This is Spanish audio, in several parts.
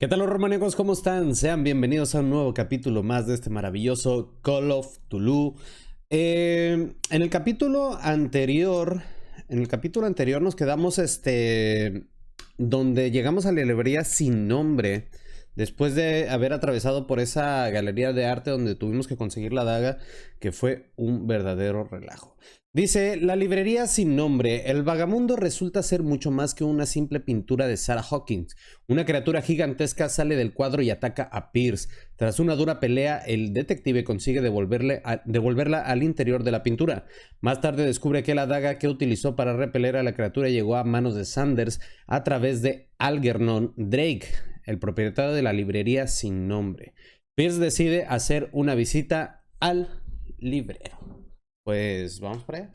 ¿Qué tal los romaníacos? ¿Cómo están? Sean bienvenidos a un nuevo capítulo más de este maravilloso Call of Cthulhu. En el capítulo anterior, nos quedamos donde llegamos a la librería sin nombre. Después de haber atravesado por esa galería de arte donde tuvimos que conseguir la daga, que fue un verdadero relajo. Dice, la librería sin nombre. El vagamundo resulta ser mucho más que una simple pintura de Sarah Hawkins. Una criatura gigantesca sale del cuadro y ataca a Pierce. Tras una dura pelea, el detective consigue devolverla al interior de la pintura. Más tarde descubre que la daga que utilizó para repeler a la criatura llegó a manos de Sanders a través de Algernon Drake, el propietario de la librería sin nombre. Pierce decide hacer una visita al librero. Pues vamos para allá.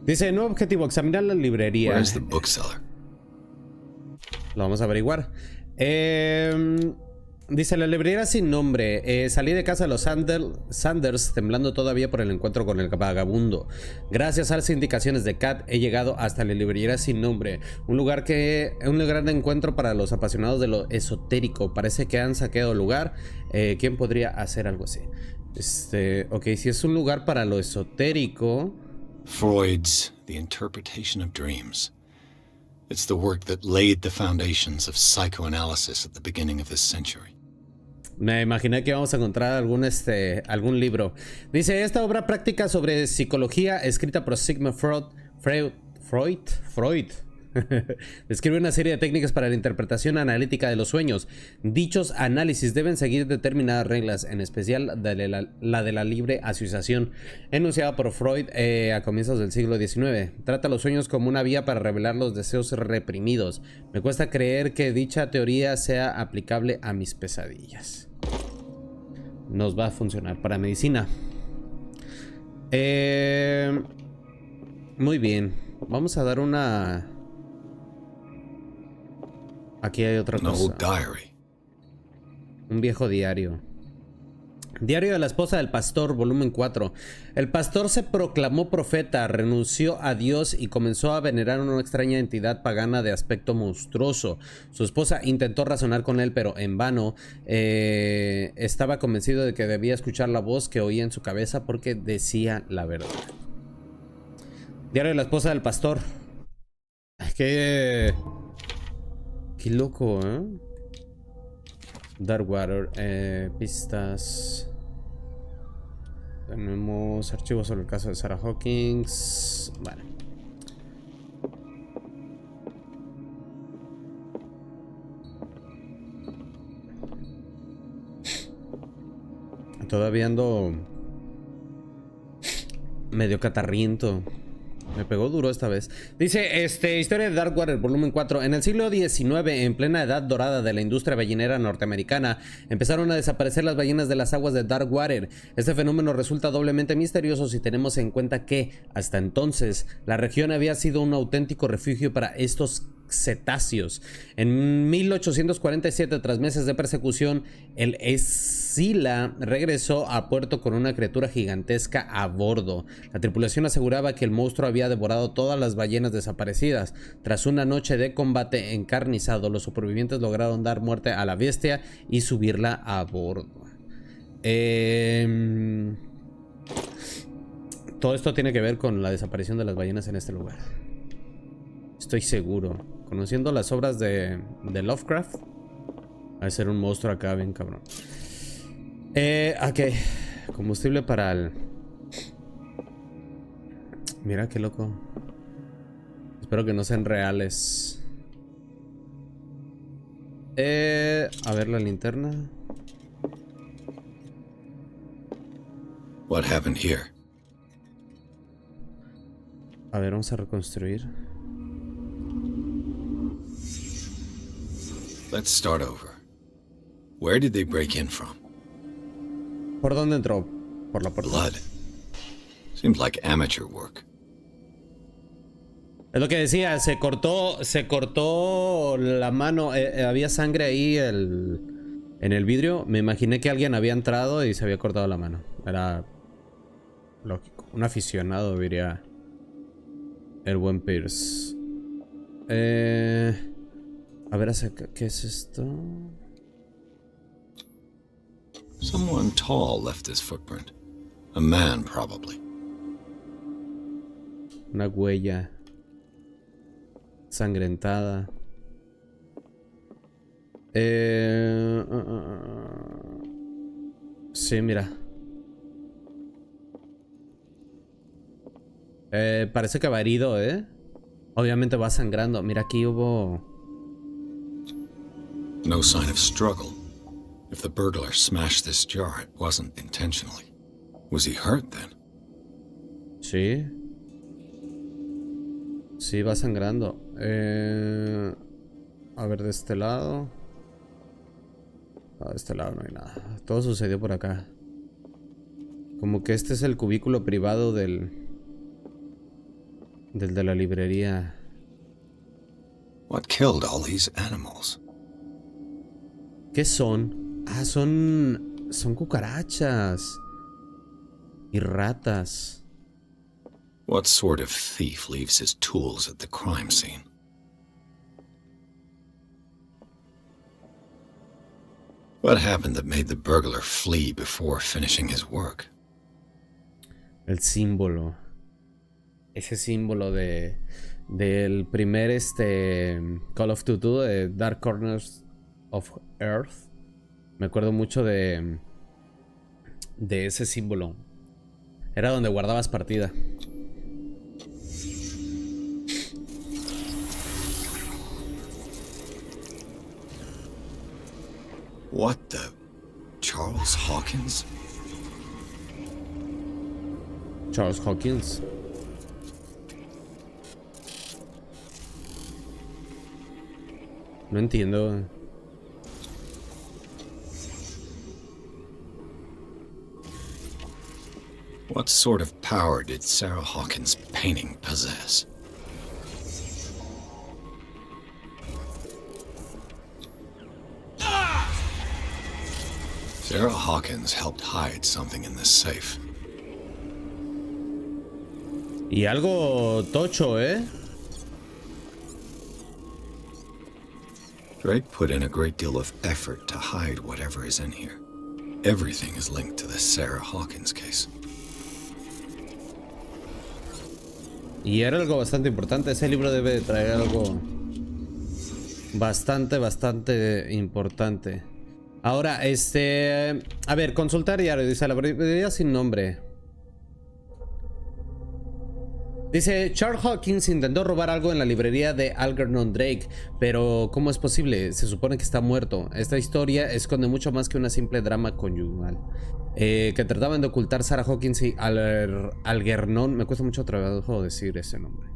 Dice, nuevo objetivo, examinar la librería. Where's the bookseller? Lo vamos a averiguar. Dice, la librería sin nombre. Salí de casa de los Sanders temblando todavía por el encuentro con el vagabundo. Gracias a las indicaciones de Kat he llegado hasta la librería sin nombre. Un lugar de encuentro para los apasionados de lo esotérico. Parece que han saqueado el lugar. ¿Quién podría hacer algo así? Ok, si es un lugar para lo esotérico... Freud's The Interpretation of Dreams. It's the work that laid the foundations of psychoanalysis at the beginning of this century. Me imaginé que íbamos a encontrar algún libro. Dice, esta obra práctica sobre psicología escrita por Sigmund Freud. Describe una serie de técnicas para la interpretación analítica de los sueños. Dichos análisis deben seguir determinadas reglas, en especial la de la libre asociación, enunciada por Freud a comienzos del siglo XIX. Trata los sueños como una vía para revelar los deseos reprimidos. Me cuesta creer que dicha teoría sea aplicable a mis pesadillas. Nos va a funcionar para medicina. Muy bien. Vamos a dar una... Aquí hay otra cosa. Un viejo diario. Diario de la esposa del pastor, volumen 4. El pastor se proclamó profeta, renunció a Dios y comenzó a venerar una extraña entidad pagana de aspecto monstruoso. Su esposa intentó razonar con él, pero en vano. Estaba convencido de que debía escuchar la voz que oía en su cabeza porque decía la verdad. Diario de la esposa del pastor. Qué loco, ¿eh? Darkwater, pistas. Tenemos archivos sobre el caso de Sarah Hawkins. Vale. Todavía ando medio catarriento. Me pegó duro esta vez. Dice, historia de Darkwater, volumen 4. En el siglo XIX, en plena edad dorada de la industria ballenera norteamericana, empezaron a desaparecer las ballenas de las aguas de Darkwater. Este fenómeno resulta doblemente misterioso si tenemos en cuenta que, hasta entonces, la región había sido un auténtico refugio para estos cetáceos. En 1847, tras meses de persecución, el Escila regresó a puerto con una criatura gigantesca a bordo. La tripulación aseguraba que el monstruo había devorado todas las ballenas desaparecidas. Tras una noche de combate encarnizado, los supervivientes lograron dar muerte a la bestia y subirla a bordo. Todo esto tiene que ver con la desaparición de las ballenas en este lugar. Estoy seguro. Conociendo las obras de Lovecraft, va a ser un monstruo acá bien cabrón. Ok. Combustible para el... Mira qué loco. Espero que no sean reales. A ver la linterna. What happened here? A ver, vamos a reconstruir. Let's start over. Where did they break in from? ¿Por dónde entró? por la puerta. Blood. Seemed like amateur work. Es lo que decía, se cortó la mano, había sangre ahí en el vidrio. Me imaginé que alguien había entrado y se había cortado la mano. Era lógico. Un aficionado, diría el buen Pierce. A ver, ¿qué es esto? Someone tall left this footprint. A man, probably. Una huella sangrentada. Sí, mira. Parece que va herido, ¿eh? Obviamente va sangrando. Mira, aquí hubo... No sign of struggle. If the burglar smashed this jar, it wasn't intentionally. Was he hurt then? Sí. Sí, va sangrando. A ver, de este lado. De este lado no hay nada. Todo sucedió por acá. Como que este es el cubículo privado del de la librería. What killed all these animals? ¿Qué son? Ah, son cucarachas. Y ratas. What sort of thief leaves his tools at the crime scene? What happened that made the burglar flee before finishing his work? El símbolo. Ese símbolo del primer Call of Cthulhu, de Dark Corners of Earth. Me acuerdo mucho de ese símbolo. Era donde guardabas partida. What the... Charles Hawkins? Charles Hawkins. No entiendo. What sort of power did Sarah Hawkins' painting possess? Sarah Hawkins helped hide something in this safe. Y algo tocho, ¿eh? Drake put in a great deal of effort to hide whatever is in here. Everything is linked to the Sarah Hawkins case. Y era algo bastante importante. Ese libro debe de traer algo bastante importante. Ahora, a ver, consultar diario. Dice, la librería sin nombre. Dice, Charles Hawkins intentó robar algo en la librería de Algernon Drake, pero ¿cómo es posible? Se supone que está muerto. Esta historia esconde mucho más que una simple drama conyugal. Que trataban de ocultar Sarah Hawkins y Algernon. Me cuesta mucho trabajo decir ese nombre.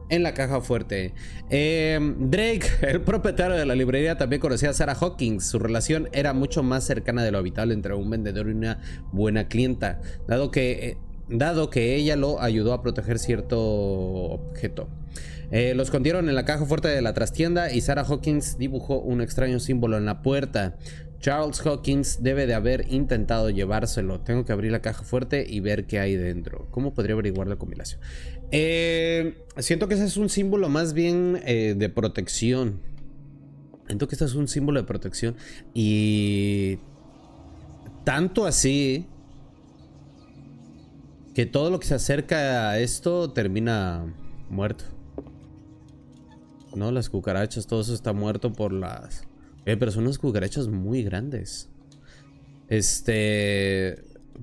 En la caja fuerte. Drake, el propietario de la librería, también conocía a Sarah Hawkins. Su relación era mucho más cercana de lo habitual entre un vendedor y una buena clienta, dado que ella lo ayudó a proteger cierto objeto. Lo escondieron en la caja fuerte de la trastienda y Sarah Hawkins dibujó un extraño símbolo en la puerta. Charles Hawkins debe de haber intentado llevárselo. Tengo que abrir la caja fuerte y ver qué hay dentro. ¿Cómo podría averiguar la combinación? Siento que ese es un símbolo más bien de protección. Siento que este es un símbolo de protección. Y tanto así que todo lo que se acerca a esto termina muerto. No, las cucarachas, todo eso está muerto por las... pero son unas cucarachas muy grandes.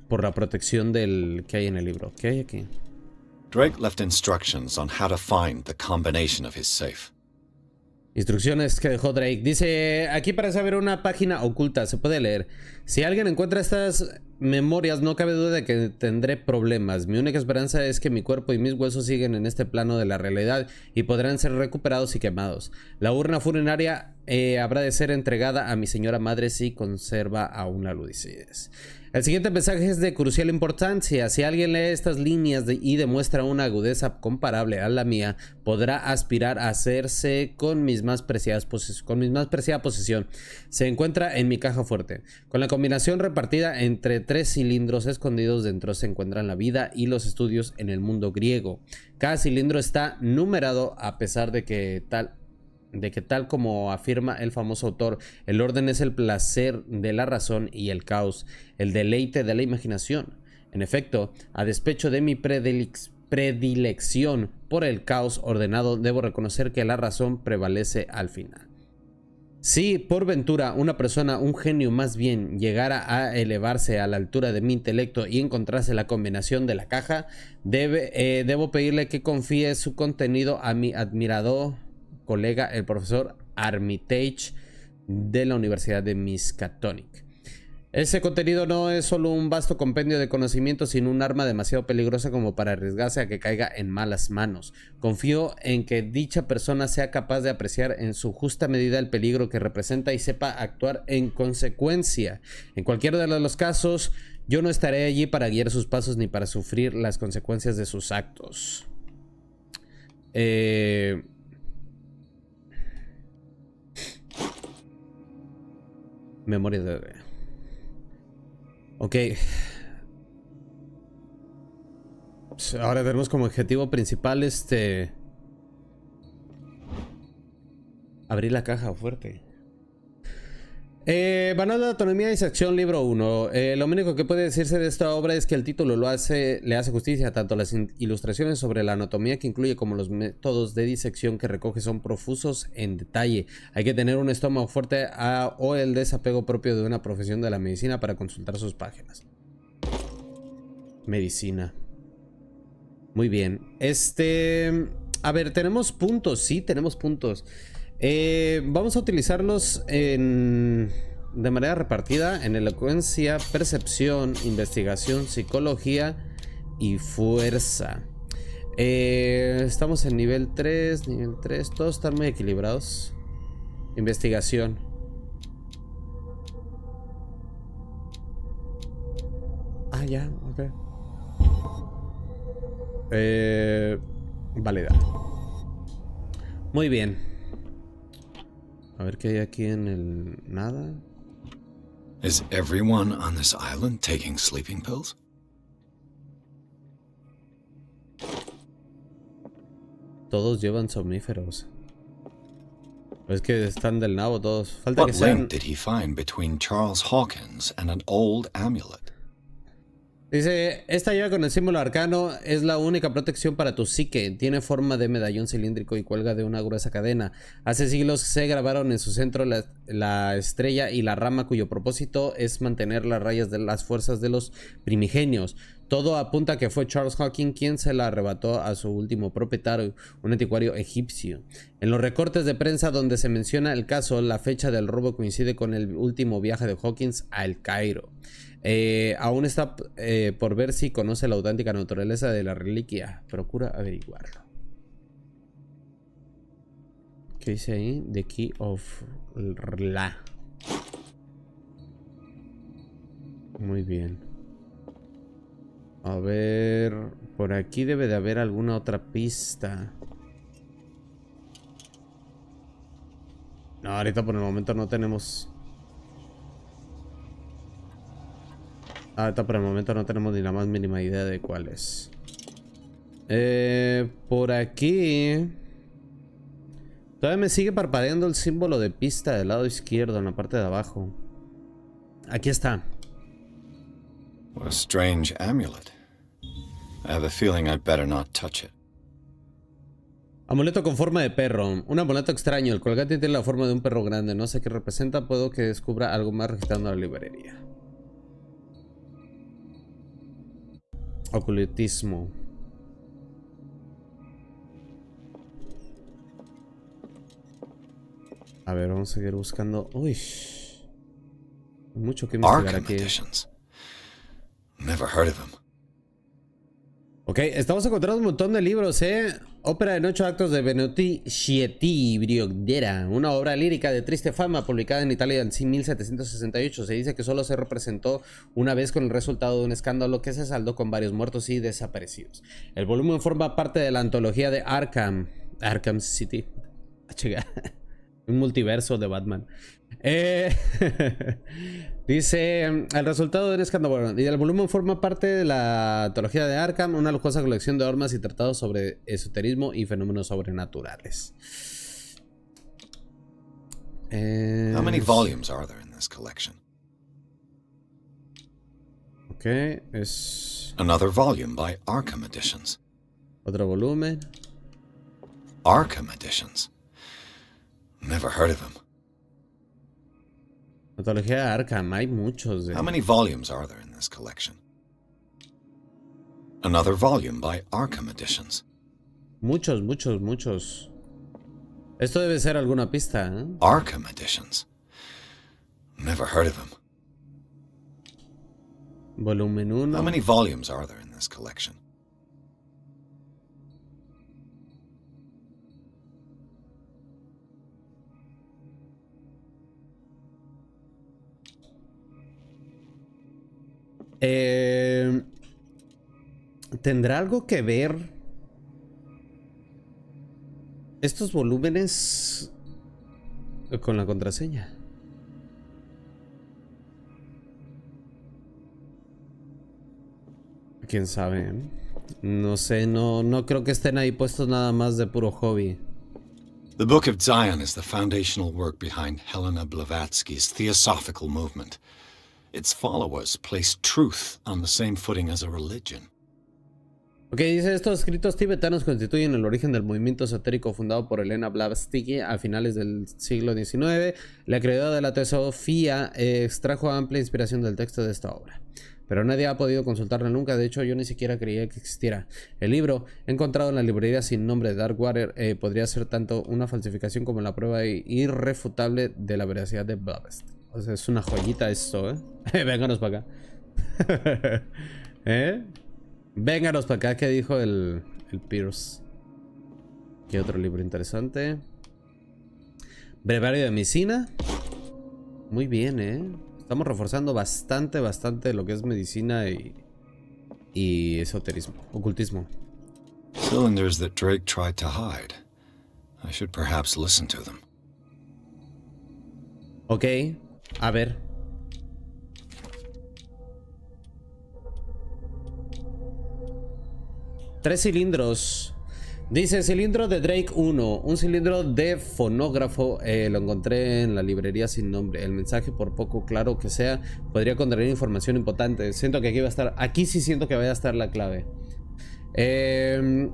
Por la protección del que hay en el libro. ¿Qué hay aquí? Drake left instructions on how to find the combination of his safe. Instrucciones que dejó Drake. Dice, aquí para saber una página oculta, se puede leer. Si alguien encuentra estas memorias, no cabe duda de que tendré problemas. Mi única esperanza es que mi cuerpo y mis huesos siguen en este plano de la realidad y podrán ser recuperados y quemados. La urna funeraria habrá de ser entregada a mi señora madre si conserva aún la lucidez. El siguiente mensaje es de crucial importancia. Si alguien lee estas líneas y demuestra una agudeza comparable a la mía, podrá aspirar a hacerse con mis más preciada posesión. Se encuentra en mi caja fuerte. Con la combinación repartida entre 3 cilindros escondidos dentro se encuentran la vida y los estudios en el mundo griego. Cada cilindro está numerado a pesar de que tal como afirma el famoso autor, el orden es el placer de la razón y el caos, el deleite de la imaginación. En efecto, a despecho de mi predilección por el caos ordenado, debo reconocer que la razón prevalece al final. Si por ventura una persona, un genio más bien, llegara a elevarse a la altura de mi intelecto y encontrase la combinación de la caja, debo pedirle que confíe su contenido a mi admirado colega, el profesor Armitage de la Universidad de Miskatonic. Ese contenido no es solo un vasto compendio de conocimientos, sino un arma demasiado peligrosa como para arriesgarse a que caiga en malas manos. Confío en que dicha persona sea capaz de apreciar en su justa medida el peligro que representa y sepa actuar en consecuencia. En cualquiera de los casos, yo no estaré allí para guiar sus pasos ni para sufrir las consecuencias de sus actos. Memoria de... Ok. Ahora tenemos como objetivo principal abrir la caja fuerte. Manual de Autonomía y Sección, libro 1. Lo único que puede decirse de esta obra es que el título le hace justicia. Tanto las ilustraciones sobre la anatomía que incluye como los métodos de disección que recoge son profusos en detalle. Hay que tener un estómago fuerte o el desapego propio de una profesión de la medicina para consultar sus páginas. Medicina. Muy bien. A ver, tenemos puntos. Sí, tenemos puntos. Vamos a utilizarlos de manera repartida en elocuencia, percepción, investigación, psicología y fuerza. Estamos en nivel 3, todos están muy equilibrados. Investigación. Ah, ya, ok. Válida. Muy bien. A ver qué hay aquí en el... Nada. Is everyone on this island taking sleeping pills? Todos llevan somníferos. Es que están del nabo todos. Falta que What sean... link did he find between Charles Hawkins and an old amulet? Dice, esta llave con el símbolo arcano es la única protección para tu psique. Tiene forma de medallón cilíndrico y cuelga de una gruesa cadena. Hace siglos se grabaron en su centro la estrella y la rama cuyo propósito es mantener las rayas de las fuerzas de los primigenios. Todo apunta a que fue Charles Hawkins quien se la arrebató a su último propietario, un anticuario egipcio. En los recortes de prensa donde se menciona el caso, la fecha del robo coincide con el último viaje de Hawkins a El Cairo. Aún está por ver si conoce la auténtica naturaleza de la reliquia. Procura averiguarlo. ¿Qué dice ahí? The Key of La. Muy bien. A ver, por aquí debe de haber alguna otra pista. No, ahorita por el momento no tenemos. Ahorita por el momento no tenemos ni la más mínima idea de cuál es. Por aquí todavía me sigue parpadeando el símbolo de pista del lado izquierdo en la parte de abajo. Aquí está. What a strange amulet. I have a feeling I'd better not touch it. Amuleto con forma de perro. Un amuleto extraño. El colgante tiene la forma de un perro grande. No sé qué representa. Puedo que descubra algo más registrando la librería. Ocultismo. A ver, vamos a seguir buscando. Uy. Hay mucho que investigar aquí. Never heard of him. Ok, estamos encontrando un montón de libros, Ópera en 8 actos de Benedetti Briodera, una obra lírica de triste fama publicada en Italia en 1768. Se dice que solo se representó una vez con el resultado de un escándalo que se saldó con varios muertos y desaparecidos. El volumen forma parte de la antología de Arkham City. Un multiverso de Batman. Dice, el resultado de un escándalo. Bueno, y el volumen forma parte de la antología de Arkham, una lujosa colección de normas y tratados sobre esoterismo y fenómenos sobrenaturales. How many volumes are there in this collection? Ok, es Another volume by Arkham Editions. otro volumen. Arkham Editions. Never heard of them. Antología de Arkham, hay muchos. How many volumes are there in this collection? Another volume by Arkham Editions. Muchos. Esto debe ser alguna pista, ¿eh? Arkham Editions. Never heard of them. Volumen 1. How many volumes are there in this collection? ¿Tendrá algo que ver estos volúmenes con la contraseña? ¿Quién sabe? No sé, no creo que estén ahí puestos nada más de puro hobby. The Book of Zion is the foundational work behind Helena Blavatsky's theosophical movement. Its followers place truth on the same footing as a religion. Ok, dice, estos escritos tibetanos constituyen el origen del movimiento esotérico fundado por Helena Blavatsky a finales del siglo XIX. La creadora de la teosofía extrajo amplia inspiración del texto de esta obra, pero nadie ha podido consultarla nunca. De hecho, yo ni siquiera creía que existiera. El libro, encontrado en la librería sin nombre de Darkwater, podría ser tanto una falsificación como la prueba irrefutable de la veracidad de Blavatsky. O sea, es una joyita esto, ¿eh? Vénganos para acá. ¿Eh? Vénganos para acá, ¿qué dijo el Pierce? ¿Qué otro libro interesante? Brevario de medicina. Muy bien, ¿eh? Estamos reforzando bastante lo que es medicina y esoterismo, ocultismo. Cylinders that Drake tried to hide. I should perhaps listen to them. Ok, a ver. Tres cilindros. Dice cilindro de Drake 1. Un cilindro de fonógrafo. Lo encontré en la librería sin nombre. El mensaje, por poco claro que sea, podría contener información importante. Siento que aquí va a estar. Aquí sí siento que vaya a estar la clave.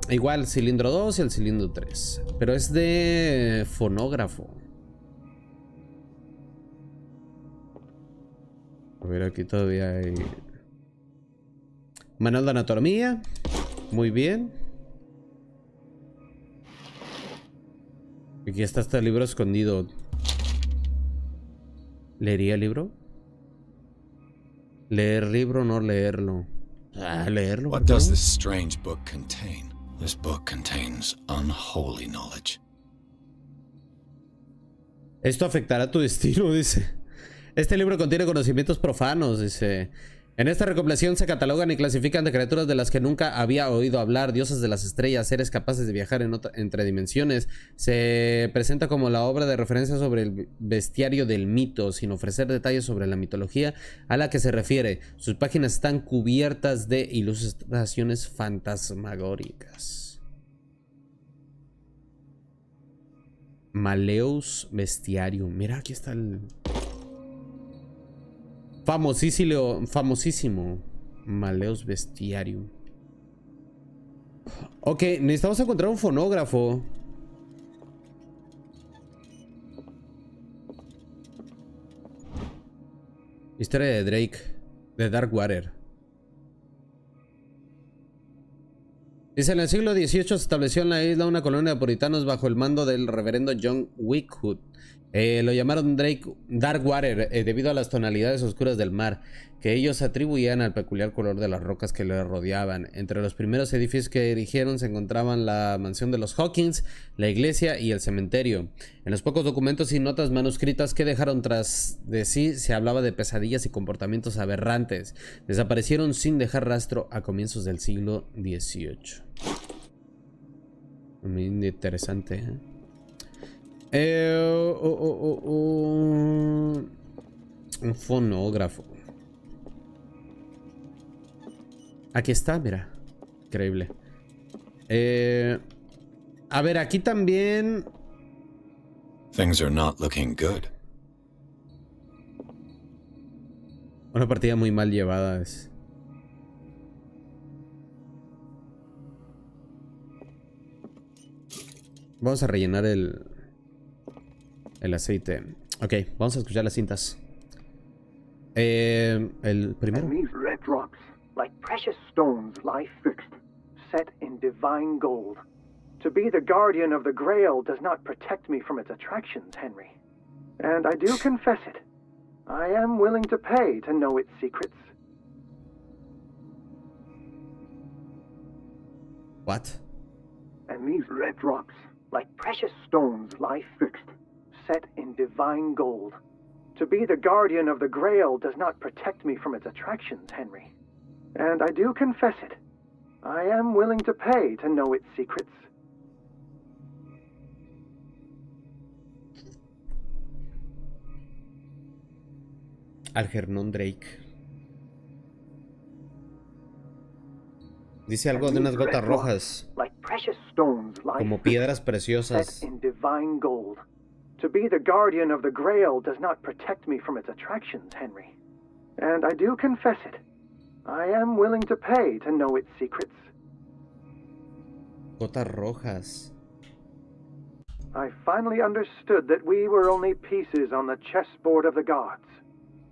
Igual cilindro 2 y el cilindro 3. Pero es de fonógrafo. A ver, aquí todavía hay manual de anatomía. Muy bien. Aquí está este libro escondido. ¿Leería el libro? Leer libro, no leerlo. Ah, leerlo. What does this strange book contain? This book contains unholy knowledge. Esto afectará tu destino, dice. Este libro contiene conocimientos profanos, dice. En esta recopilación se catalogan y clasifican de criaturas de las que nunca había oído hablar, dioses de las estrellas, seres capaces de viajar entre dimensiones. Se presenta como la obra de referencia sobre el bestiario del mito, sin ofrecer detalles sobre la mitología a la que se refiere. Sus páginas están cubiertas de ilustraciones fantasmagóricas. Maleus Bestiarium. Mira, aquí está el... famosísimo Maleus Bestiarium. Ok, necesitamos encontrar un fonógrafo. Historia de Drake, de Darkwater. Dice, en el siglo XVIII se estableció en la isla una colonia de puritanos bajo el mando del reverendo John Wyckoff. Lo llamaron Darkwater debido a las tonalidades oscuras del mar, que ellos atribuían al peculiar color de las rocas que le rodeaban. Entre los primeros edificios que erigieron se encontraban la mansión de los Hawkins, la iglesia y el cementerio. En los pocos documentos y notas manuscritas que dejaron tras de sí se hablaba de pesadillas y comportamientos aberrantes. Desaparecieron sin dejar rastro a comienzos del siglo XVIII. Muy interesante, ¿eh? Un fonógrafo. Aquí está, mira. Increíble. A ver, aquí también. Things are not looking good. Una partida muy mal llevada es. Vamos a rellenar el aceite. Ok, vamos a escuchar las cintas. El primero. And these red rocks, like precious stones, lie fixed, set in divine gold. To be the guardian of the Grail does not protect me from its attractions, Henry. And I do confess it. I am willing to pay to know its secrets. What? And these red rocks, like precious stones, lie fixed, set in divine gold. To be the guardian of the Grail does not protect me from its attractions, Henry. And I do confess it. I am willing to pay to know its secrets. Algernon Drake. Dice algo de unas gotas rojas, como piedras preciosas. To be the guardian of the Grail does not protect me from its attractions, Henry. And I do confess it. I am willing to pay to know its secrets. Gotas rojas. I finally understood that we were only pieces on the chessboard of the gods.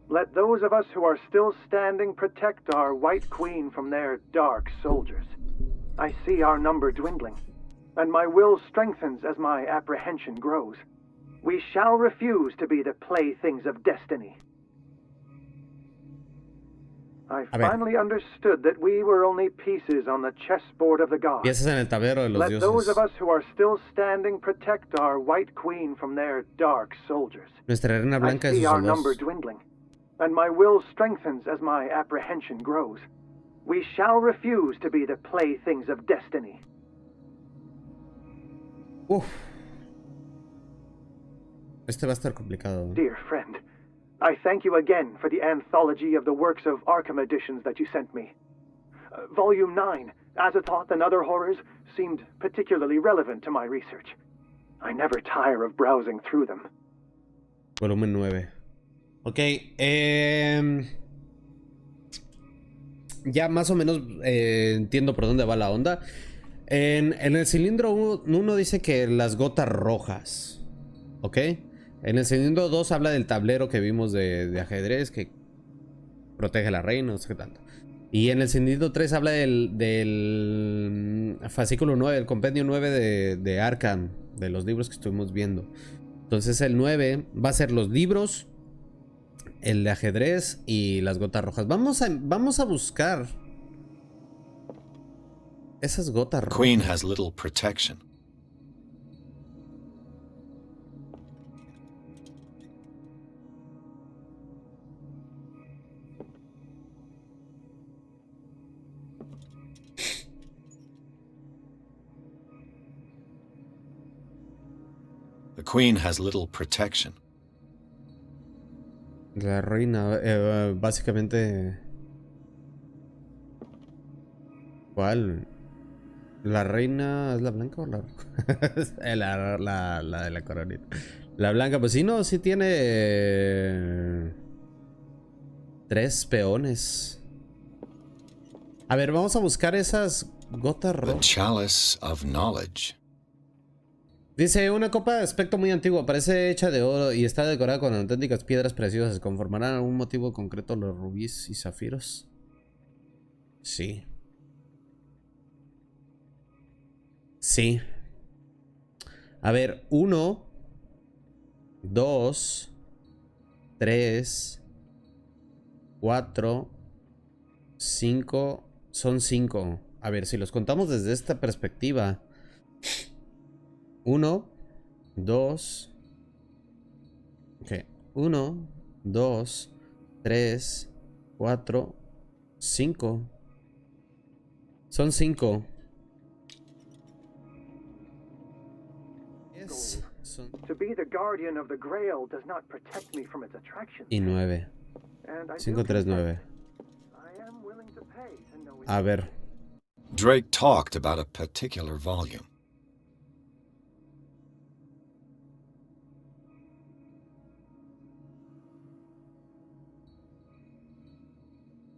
Let those of us who are still standing protect our White Queen from their dark soldiers. I see our number dwindling, and my will strengthens as my apprehension grows. We shall refuse to be the playthings of destiny. I finally understood that we were only pieces on the chessboard of the gods. Piezas en el tablero de los Let dioses. those of us who are still standing protect our White Queen from their dark soldiers. Nuestra reina blanca I y see sus our number soldados. dwindling, and my will strengthens as my apprehension grows. We shall refuse to be the playthings of destiny. Uf. Este va a estar complicado, ¿no? Dear friend, I thank you again for the anthology of the works of Arkham editions that you sent me. Volume 9, Azathoth and Other Horrors, seemed particularly relevant to my research. I never tire of browsing through them. Volumen 9. Ok, ya más o menos entiendo por dónde va la onda. En el cilindro 1 dice que las gotas rojas. Ok. En el cilindro 2 habla del tablero que vimos de ajedrez que protege a la reina, no sé qué tanto. Y en el cilindro 3 habla del fascículo 9, el compendio 9 de Arkham, de los libros que estuvimos viendo. Entonces el 9 va a ser los libros, el de ajedrez y las gotas rojas. Vamos a buscar esas gotas rojas. Queen has little protection. The Queen has little protection. La reina, básicamente. ¿Cuál? ¿La reina es la blanca o la roja? la de la coronita. La blanca, pues sí, no, sí tiene 3 peones. A ver, vamos a buscar esas gotas The rojas. chalice of knowledge. Dice, una copa de aspecto muy antiguo, parece hecha de oro y está decorada con auténticas piedras preciosas. ¿Conformarán algún motivo concreto los rubíes y zafiros? Sí. Sí. A ver, uno 2, 3, 4, 5. Son 5. A ver, si los contamos desde esta perspectiva. 1, 2. Ok. 1, 2, 3, 4, 5. Son 5. To be the guardian of the Grail does not protect me from its attraction. Y 9. 5, 3, 9. I am willing to pay to know A ver. Drake talked about a particular volume.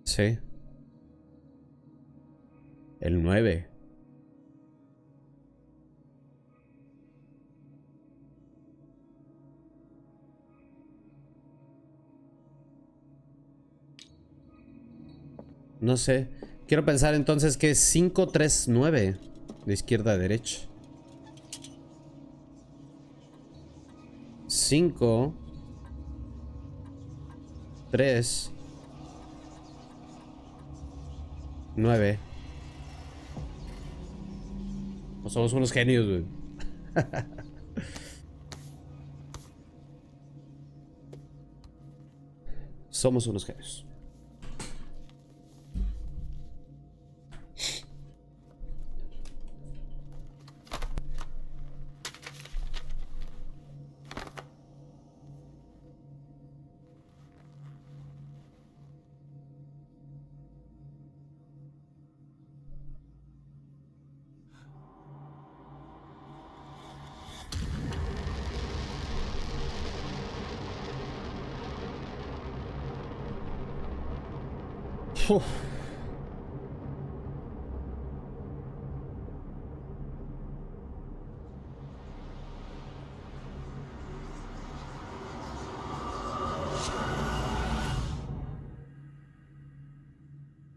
Sí. El 9. No sé. Quiero pensar entonces que es 5, 3, 9. De izquierda a derecha. 5, 3, 9. No somos unos genios, güey. Somos unos genios. Uf.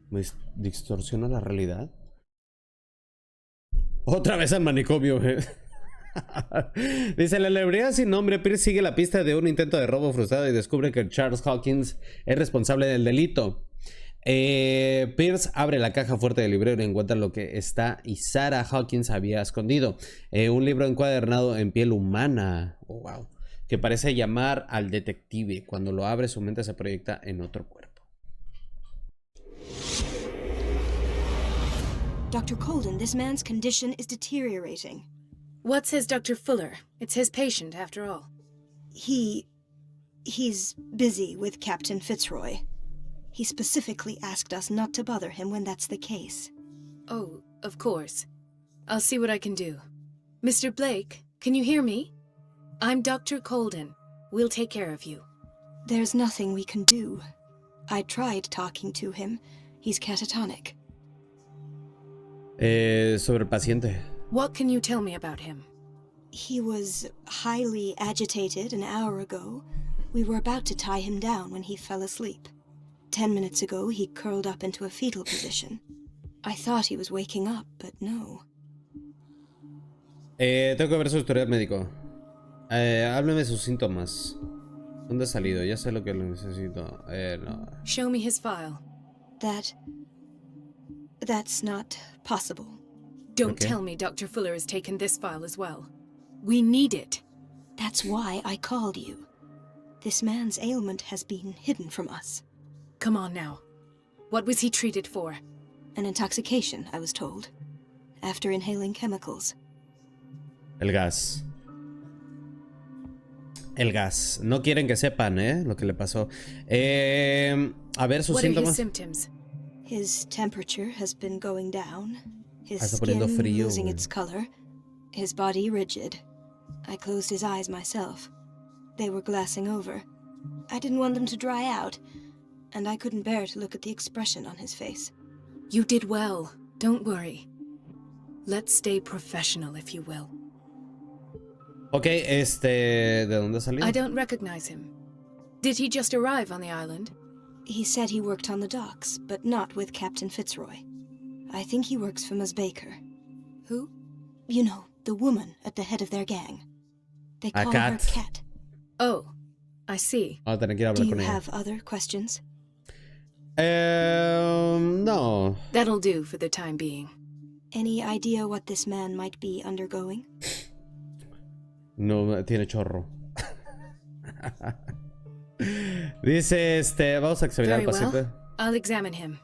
¿Me distorsiona la realidad? Otra vez al manicomio, güey. Dice, la celebridad sin nombre, Pierce sigue la pista de un intento de robo frustrado y descubre que Charles Hawkins es responsable del delito. Pierce abre la caja fuerte del librero y encuentra lo que está y Sarah Hawkins había escondido. Un libro encuadernado en piel humana. Oh, wow. Que parece llamar al detective. Cuando lo abre, su mente se proyecta en otro cuerpo. Dr. Colden, this man's condition is deteriorating. What says Dr. Fuller? It's his patient, after all. He's busy with Captain Fitzroy. He specifically asked us not to bother him when that's the case. Oh, of course. I'll see what I can do. Mr. Blake, can you hear me? I'm Dr. Colden. We'll take care of you. There's nothing we can do. I tried talking to him. He's catatonic. Sobre el paciente. What can you tell me about him? He was highly agitated an hour ago. We were about to tie him down when he fell asleep. 10 minutes ago, he curled up into a fetal position. I thought he was waking up, but no. Tengo que ver su historial médico. Hábleme de sus síntomas. ¿Dónde ha salido? Ya sé lo que necesito. No. Show me his file. That's not possible. Don't tell me Dr. Fuller has taken this file as well. We need it. That's why I called you. This man's ailment has been hidden from us. Come on now. What was he treated for? An intoxication, I was told. After inhaling chemicals. El gas. El gas. No quieren que sepan, lo que le pasó. A ver sus What are his síntomas. symptoms? His temperature has been going down. His Está skin poniendo frío, losing güey. its color. His body rigid. I closed his eyes myself. They were glassing over. I didn't want them to dry out, and I couldn't bear to look at the expression on his face. You did well. Don't worry. Let's stay professional, if you will. Ok, ¿de dónde salió? I don't recognize him. Did he just arrive on the island? He said he worked on the docks, but not with Captain Fitzroy. I think he works for Ms. Baker. Who? You know, the woman at the head of their gang. They call her Cat. Cat. Oh, I see. Vamos a tener que ir a Do hablar you con ella. have other questions? No. That'll do for the time being. Any idea what this man might be undergoing? No tiene chorro. Dice, vamos a examinar Very al paciente. well. I'll examine him.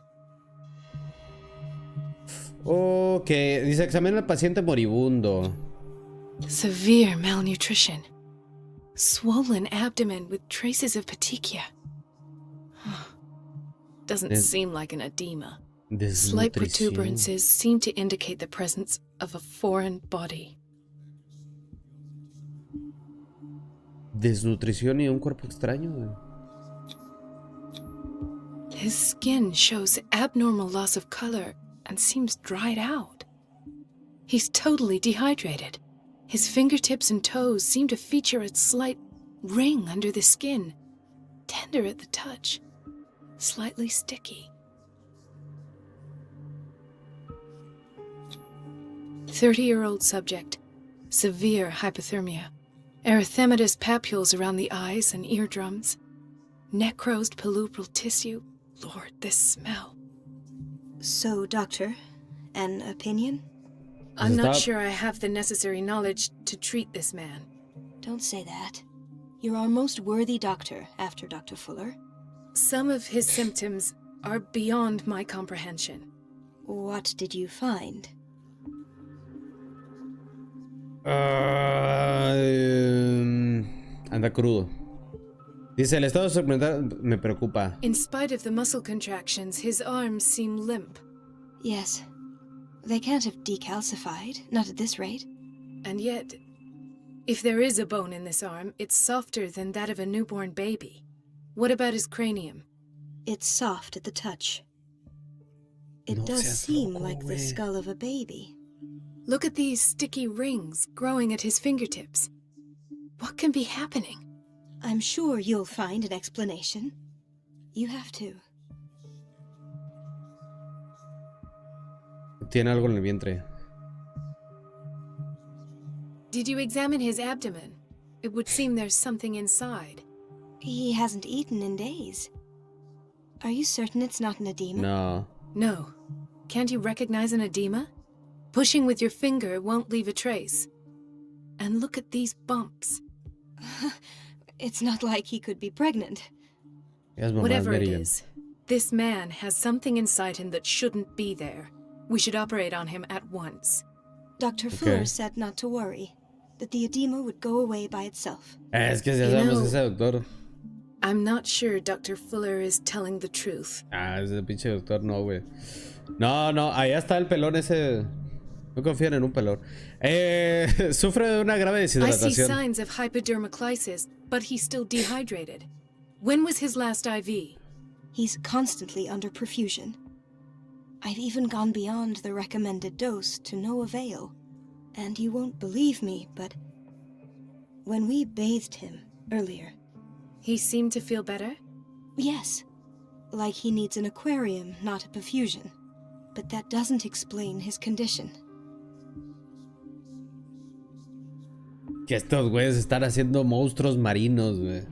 Ok, dice, examina al paciente moribundo. Severe malnutrition. Swollen abdomen with traces of petechia. Doesn't seem like an edema. Slight Desnutrición. protuberances seem to indicate the presence of a foreign body. Desnutrición y un cuerpo extraño, güey. His skin shows abnormal loss of color and seems dried out. He's totally dehydrated. His fingertips and toes seem to feature a slight ring under the skin, tender at the touch, slightly sticky. 30-year-old subject, severe hypothermia, erythematous papules around the eyes and eardrums, necrosed palpebral tissue. Lord, this smell. So, Doctor, an opinion? I'm not Stop. sure I have the necessary knowledge to treat this man. Don't say that. You're our most worthy doctor after Dr. Fuller. Some of his symptoms are beyond my comprehension. What did you find? Anda crudo. Dice, el estado suplementar me preocupa. In spite of the muscle contractions, his arms seem limp. Yes. They can't have decalcified, not at this rate. And yet, if there is a bone in this arm, it's softer than that of a newborn baby. What about his cranium? It's soft at the touch. It No does seas seem loco, like the güey. skull of a baby. Look at these sticky rings growing at his fingertips. What can be happening? I'm sure you'll find an explanation. You have to. Tiene algo en el vientre. Did you examine his abdomen? It would seem there's something inside. He hasn't eaten in days. Are you certain it's not an edema? No. No. Can't you recognize an edema? Pushing with your finger won't leave a trace. And look at these bumps. It's not like he could be pregnant. Es mamá, Whatever it Mary Jane. is, this man has something inside him that shouldn't be there. We should operate on him at once. Dr. Fuller said not to worry, that the edema would go away by itself. Es que ya You sabemos know- ese doctor. I'm not sure Dr. Fuller is telling the truth. Ese pinche doctor no, güey. No, allá está el pelón ese. No confían en un pelón. Sufre de una grave I see deshidratación. signs of hypodermoclysis, but he's still dehydrated. When was his last IV? He's constantly under perfusion. I've even gone beyond the recommended dose to no avail. And you won't believe me, but when we bathed him earlier, He seemed to feel better? yes, like he needs an aquarium, not a perfusion. But that doesn't explain his condition. Que estos güeyes están haciendo monstruos marinos, güey.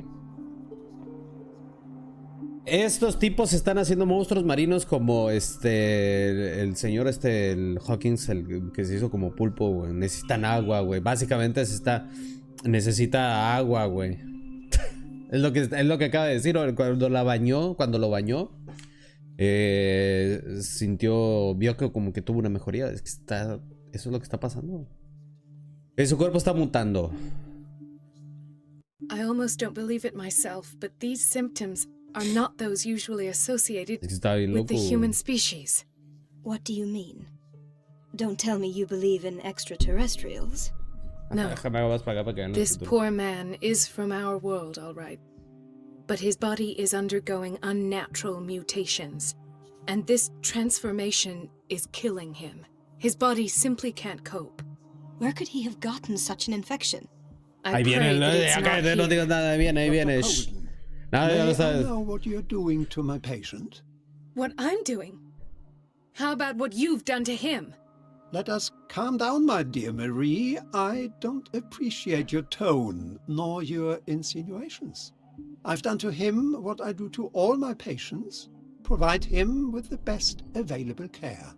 Estos tipos están haciendo monstruos marinos como el señor el Hawkins, el que se hizo como pulpo, güey. Necesitan agua, güey. Básicamente necesita agua, güey. es lo que acaba de decir. Cuando lo bañó, vio que como que tuvo una mejoría. Eso es lo que está pasando. Su cuerpo está mutando. I almost don't believe it myself, but these symptoms are not those usually associated Es que está bien with the loco. human species. What do you mean? Don't tell me you believe in extraterrestrials. No. Déjame algo más para acá para que vean el This futuro. poor man is from our world, all right. But his body is undergoing unnatural mutations. And this transformation is killing him. His body simply can't cope. Where could he have gotten such an infection? I Ahí pray viene, that it's acá not no here. digas nada, ahí viene. Dr. Shh. Colden, Nada, ya lo may I sabes. know what you're doing to my patient? What I'm doing? How about what you've done to him? Let us calm down, my dear Marie. I don't appreciate your tone, nor your insinuations. I've done to him what I do to all my patients, provide him with the best available care.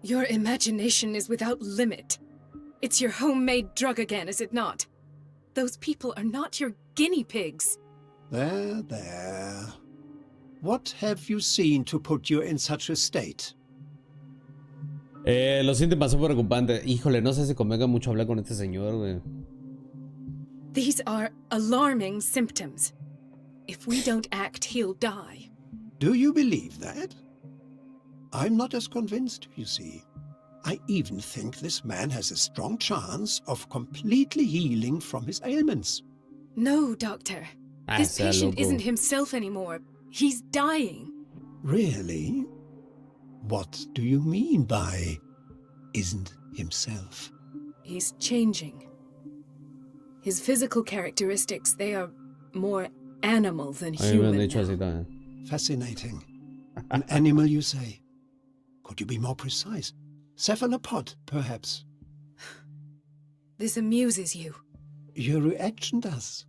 Your imagination is without limit. It's your homemade drug again, is it not? Those people are not your guinea pigs. There, there. What have you seen to put you in such a state? Los síntomas son preocupantes. Híjole, no sé si convenga mucho hablar con este señor, güey. These are alarming symptoms. If we don't act, he'll die. Do you believe that? I'm not as convinced, you see. I even think this man has a strong chance of completely healing from his ailments. No, Doctor. This patient isn't himself anymore. He's dying. Really? What do you mean by isn't himself? He's changing. His physical characteristics, they are more animal than human now. Fascinating. An animal, you say? Could you be more precise? Cephalopod, perhaps? This amuses you. Your reaction does.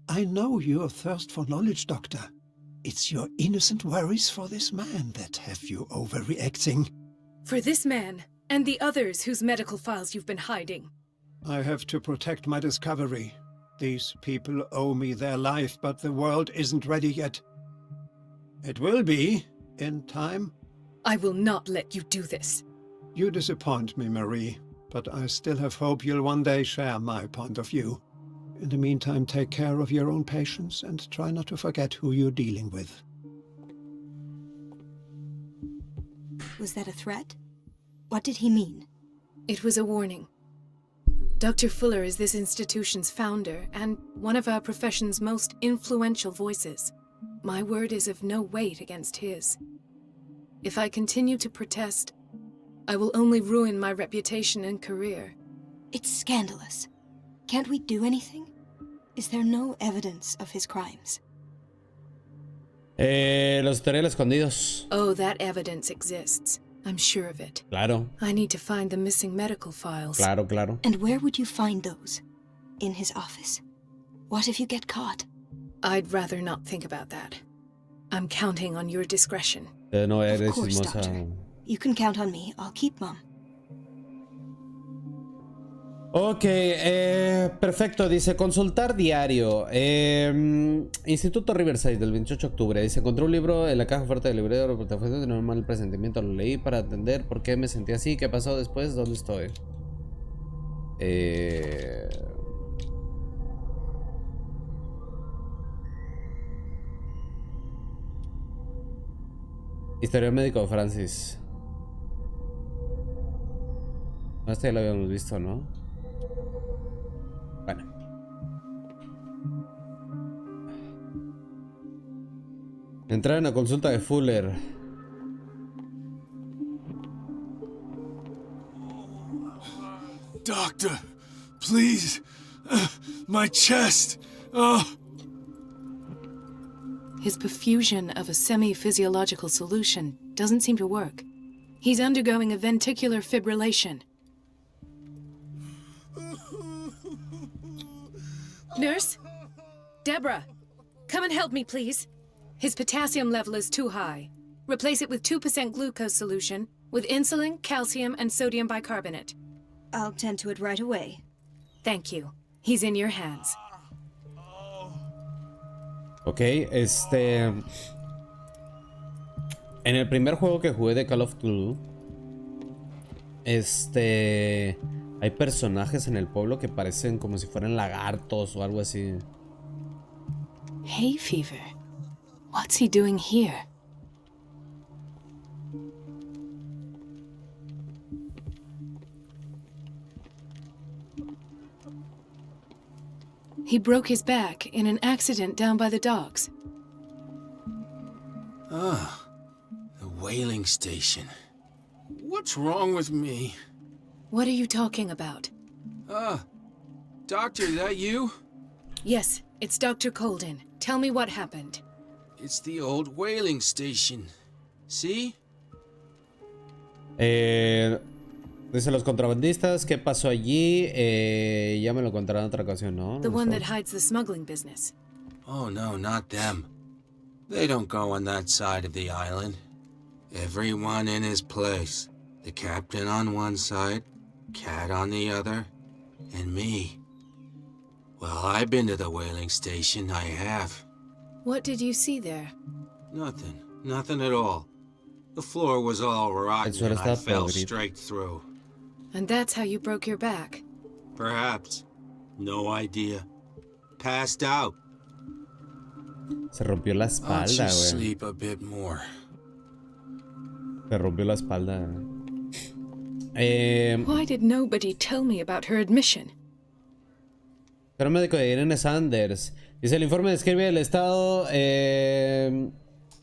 I know your thirst for knowledge, Doctor. It's your innocent worries for this man that have you overreacting. For this man, and the others whose medical files you've been hiding. I have to protect my discovery. These people owe me their life, but the world isn't ready yet. It will be, in time. I will not let you do this. You disappoint me, Marie, but I still have hope you'll one day share my point of view. In the meantime, take care of your own patients and try not to forget who you're dealing with. Was that a threat? What did he mean? It was a warning. Dr. Fuller is this institution's founder and one of our profession's most influential voices. My word is of no weight against his. If I continue to protest, I will only ruin my reputation and career. It's scandalous. Can't we do anything? Is there no evidence of his crimes? Los historiales escondidos. Oh, that evidence exists. I'm sure of it. Claro. I need to find the missing medical files. Claro, claro. And where would you find those? In his office? What if you get caught? I'd rather not think about that. I'm counting on your discretion. No eres Of course, chismosa. Doctor. You can count on me. I'll keep mum. Ok, perfecto. Dice consultar diario. Instituto Riverside del 28 de octubre. Dice encontré un libro en la caja fuerte del librero. De normal presentimiento. Lo leí para entender por qué me sentí así. ¿Qué pasó después? ¿Dónde estoy? Historia médico de Francis. Este ya lo habíamos visto, ¿no? Bueno. Entrar en la consulta de Fuller. Doctor, please. My chest. Oh. His perfusion of a semi-physiological solution doesn't seem to work. He's undergoing a ventricular fibrillation. Nurse? Deborah, come and help me, please. His potassium level is too high. Replace it with 2% glucose solution with insulin, calcium, and sodium bicarbonate. I'll tend to it right away. Thank you. He's in your hands. Ok, en el primer juego que jugué de Call of Cthulhu, hay personajes en el pueblo que parecen como si fueran lagartos o algo así. Hay fever. What's he doing here? He broke his back in an accident down by the docks. Ah, the whaling station. What's wrong with me? What are you talking about? Doctor, is that you? Yes, it's Dr. Colden. Tell me what happened. It's the old whaling station. See? Dice los contrabandistas, ¿qué pasó allí? Ya me lo contarán en otra ocasión, ¿no? The one that hides the smuggling business. Oh no, not them. They don't go on that side of the island. Everyone in his place. The captain on one side, Cat on the other, and me. Well, I've been to the whaling station, I have. What did you see there? Nothing at all. The floor was all rotten suelo and I estaba fell podrido. straight through. And that's how you broke your back. Perhaps. No idea. Passed out. Se rompió la I'll espalda, just güey. sleep a bit more. Se rompió la espalda. Why did nobody tell me about her admission? El médico de Irene Sanders. Dice, el informe describe el estado en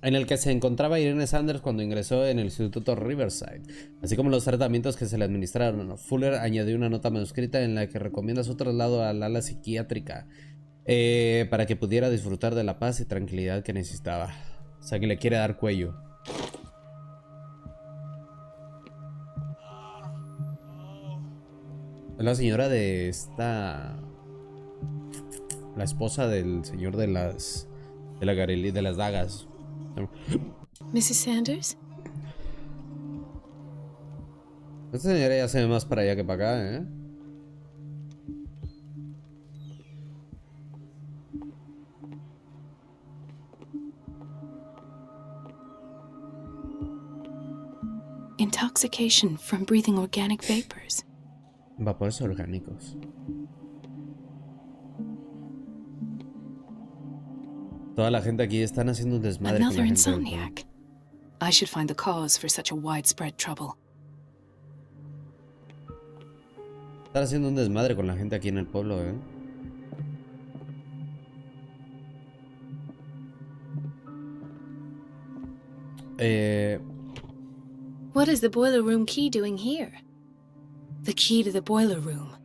el que se encontraba Irene Sanders cuando ingresó en el Instituto Riverside, así como los tratamientos que se le administraron. Fuller añadió una nota manuscrita en la que recomienda su traslado al ala psiquiátrica para que pudiera disfrutar de la paz y tranquilidad que necesitaba. O sea, que le quiere dar cuello. Es la señora de esta... La esposa del señor de las... De las dagas. Mrs. Sanders? Esta señora ya se ve más para allá que para acá, ¿eh? Intoxication from breathing organic vapors. Vapores orgánicos. Toda la gente aquí están haciendo un desmadre con Another la gente del insomniac. I should find the cause for such a widespread trouble. pueblo. Están haciendo un desmadre con la gente aquí en el pueblo, ¿eh? What is the boiler room key doing here? The key to the boiler room.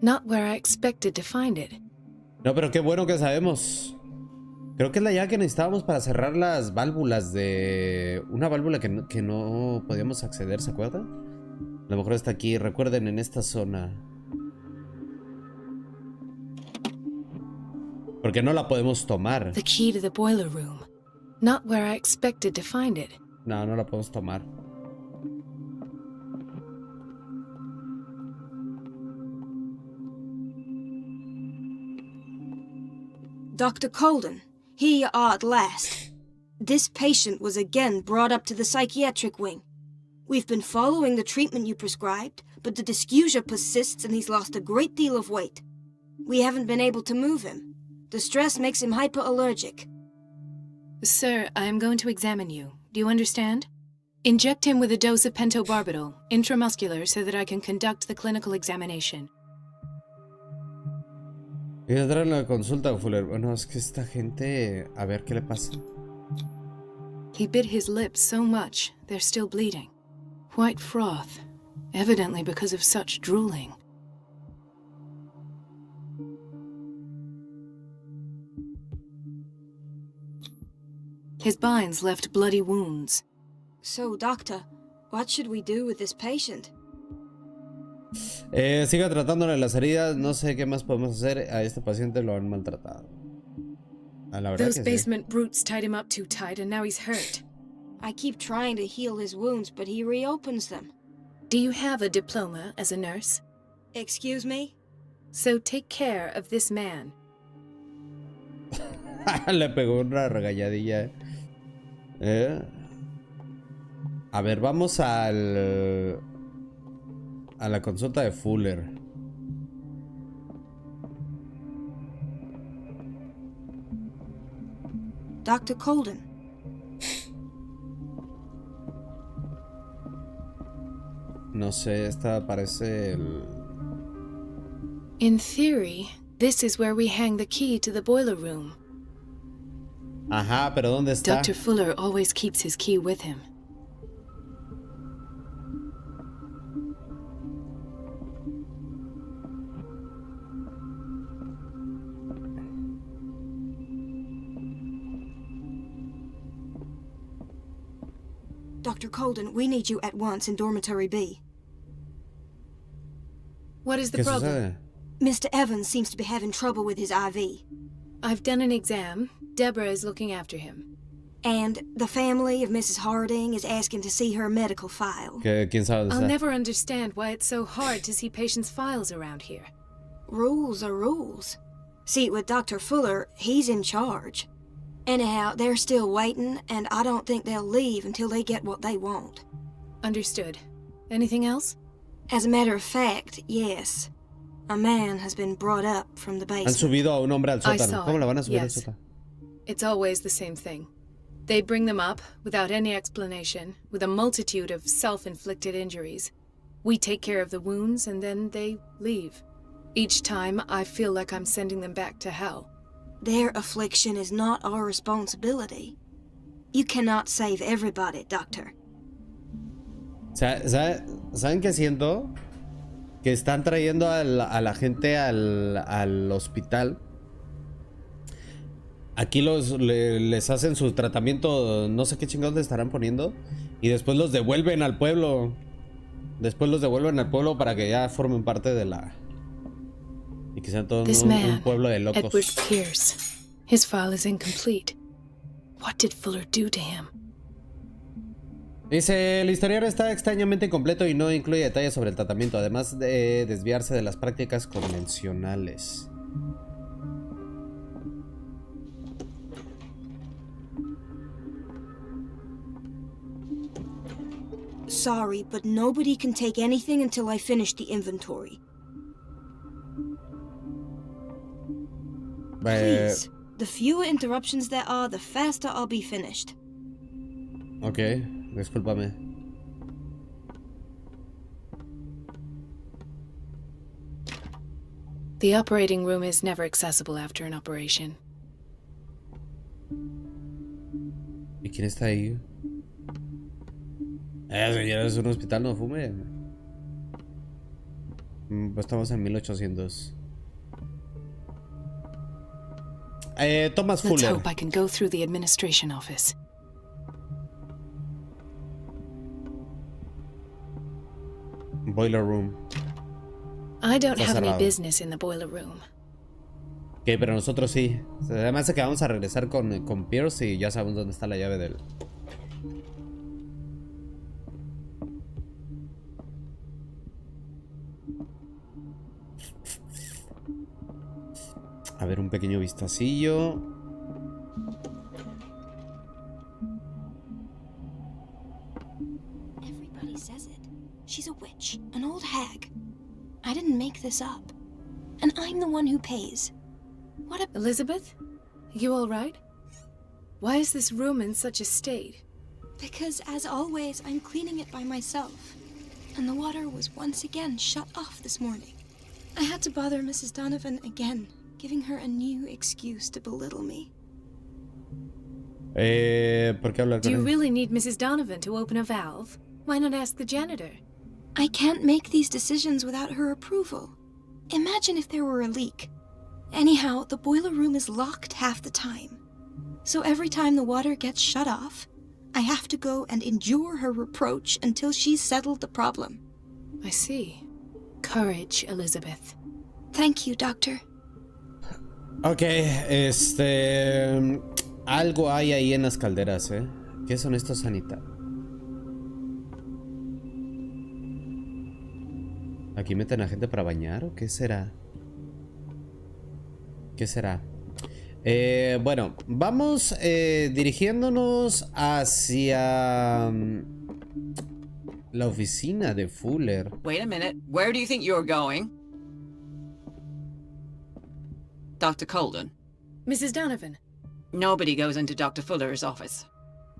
Not where I expected to find it. No, pero qué bueno que sabemos. Creo que es la llave que necesitábamos para cerrar las válvulas de... Una válvula que no podíamos acceder, ¿se acuerdan? A lo mejor está aquí. Recuerden, en esta zona. Porque no la podemos tomar. The key to the boiler room. Not where I expected to find it. No, no la podemos tomar. Dr. Colden, here you are at last. This patient was again brought up to the psychiatric wing. We've been following the treatment you prescribed, but the dysgeusia persists and he's lost a great deal of weight. We haven't been able to move him. The stress makes him hyperallergic. Sir, I am going to examine you. Do you understand? Inject him with a dose of pentobarbital, intramuscular, so that I can conduct the clinical examination. Voy a entrar en la consulta, Fuller. Bueno, es que esta gente... A ver qué le pasa. He bit his lips so much, they're still bleeding. White froth, evidently because of such drooling. His binds left bloody wounds. So, Doctor, what should we do with this patient? Siga tratándole las heridas. No sé qué más podemos hacer. A este paciente lo han maltratado. A la verdad Those que sí. basement brutes tied him up too tight and now he's hurt. I keep trying to heal his wounds, but he reopens them. Do you have a diploma as a nurse? Excuse me? So take care of this man. Le pegó una regañadilla. A ver, vamos a la consulta de Fuller. Dr. Colden. No sé, esta parece In theory, this is where we hang the key to the boiler room. Ajá, pero ¿dónde está? Dr. Fuller always keeps his key with him. Dr. Colden, we need you at once in Dormitory B. What is the ¿Qué problem? sucede? Mr. Evans seems to be having trouble with his IV. I've done an exam. Deborah is looking after him. And the family of Mrs. Harding is asking to see her medical file. ¿Quién sabe dónde I'll está? never understand why it's so hard to see patients' files around here. Rules are rules. See, with Dr. Fuller, he's in charge. Anyhow, they're still waiting, and I don't think they'll leave until they get what they want. Understood. Anything else? As a matter of fact, yes. A man has been brought up from the Han basement. subido a un hombre al I sótano. saw ¿Cómo it, le van a subir al yes. sótano? It's always the same thing. They bring them up without any explanation, with a multitude of self-inflicted injuries. We take care of the wounds and then they leave. Each time, I feel like I'm sending them back to hell. Their affliction is not our responsibility. You cannot save everybody, Doctor. ¿Saben qué siento? Que están trayendo a la gente al hospital. Aquí les hacen su tratamiento, no sé qué chingados le estarán poniendo. Y después los devuelven al pueblo. Después los devuelven al pueblo para que ya formen parte de la... Y que sean todos un pueblo de locos. Edward Pierce. His file is incomplete. What did Fuller do to him? Dice, el historial está extrañamente incompleto y no incluye detalles sobre el tratamiento, además de desviarse de las prácticas convencionales. Sorry, but nobody can take anything until I finish the inventory. Please. The fewer interruptions there are, the faster I'll be finished. Ok, discúlpame. The operating room is never accessible after an operation. ¿Y quién está ahí? Señora, es un hospital, no fume. Pues estamos en 1800. Thomas Let's Fuller. hope I can go through the administration office. Boiler room. I don't have any cerrado. business in the boiler room. Ok, pero nosotros sí. Además de que vamos a regresar con Pierce y ya sabemos dónde está la llave del... A ver, un pequeño vistacillo. Everybody says it. She's a witch, an old hag. I didn't make this up. And I'm the one who pays. What a... Elizabeth? You all right? Why is this room in such a state? Because, as always, I'm cleaning it by myself. And the water was once again shut off this morning. I had to bother Mrs. Donovan again, giving her a new excuse to belittle me. ¿Por qué hablar Do con you él? really need Mrs. Donovan to open a valve? Why not ask the janitor? I can't make these decisions without her approval. Imagine if there were a leak. Anyhow, the boiler room is locked half the time. So every time the water gets shut off, I have to go and endure her reproach until she's settled the problem. I see. Courage, Elizabeth. Thank you, Doctor. Ok, algo hay ahí en las calderas, ¿eh? ¿Qué son estos, Anita? ¿Aquí meten a gente para bañar o qué será? ¿Qué será? Bueno, vamos dirigiéndonos hacia la oficina de Fuller. Wait a minute. Where do you think you're going? Dr. Colden. Mrs. Donovan. Nobody goes into Dr. Fuller's office.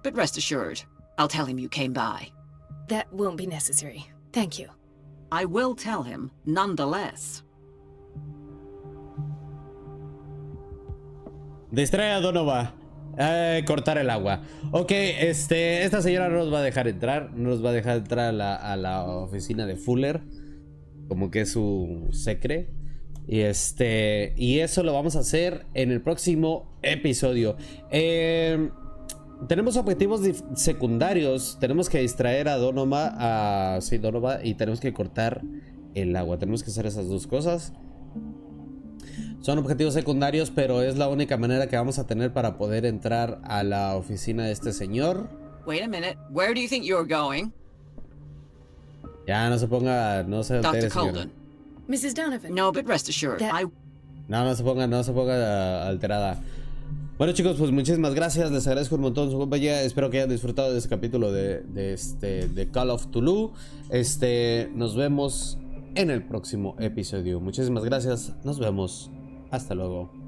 But rest assured, I'll tell him you came by. That won't be necessary. Thank you. I will tell him, nonetheless. Distrae a Donovan. Cortar el agua. Ok, esta señora no nos va a dejar entrar. No nos va a dejar entrar a la oficina de Fuller. Como que es su secre. Y eso lo vamos a hacer en el próximo episodio. Tenemos objetivos secundarios. Tenemos que distraer a Donovan. Sí, Donovan. Y tenemos que cortar el agua. Tenemos que hacer esas dos cosas. Son objetivos secundarios, pero es la única manera que vamos a tener para poder entrar a la oficina de este señor. Wait a minute. Where do you think you're going? Ya, no se ponga, no se altere, Dr. señora. Colden. Mrs. Donovan. No, but rest assured, No se ponga alterada. Bueno, chicos, pues muchísimas gracias. Les agradezco un montón su compañía. Espero que hayan disfrutado de este capítulo de Call of Cthulhu. Nos vemos en el próximo episodio. Muchísimas gracias. Nos vemos. Hasta luego.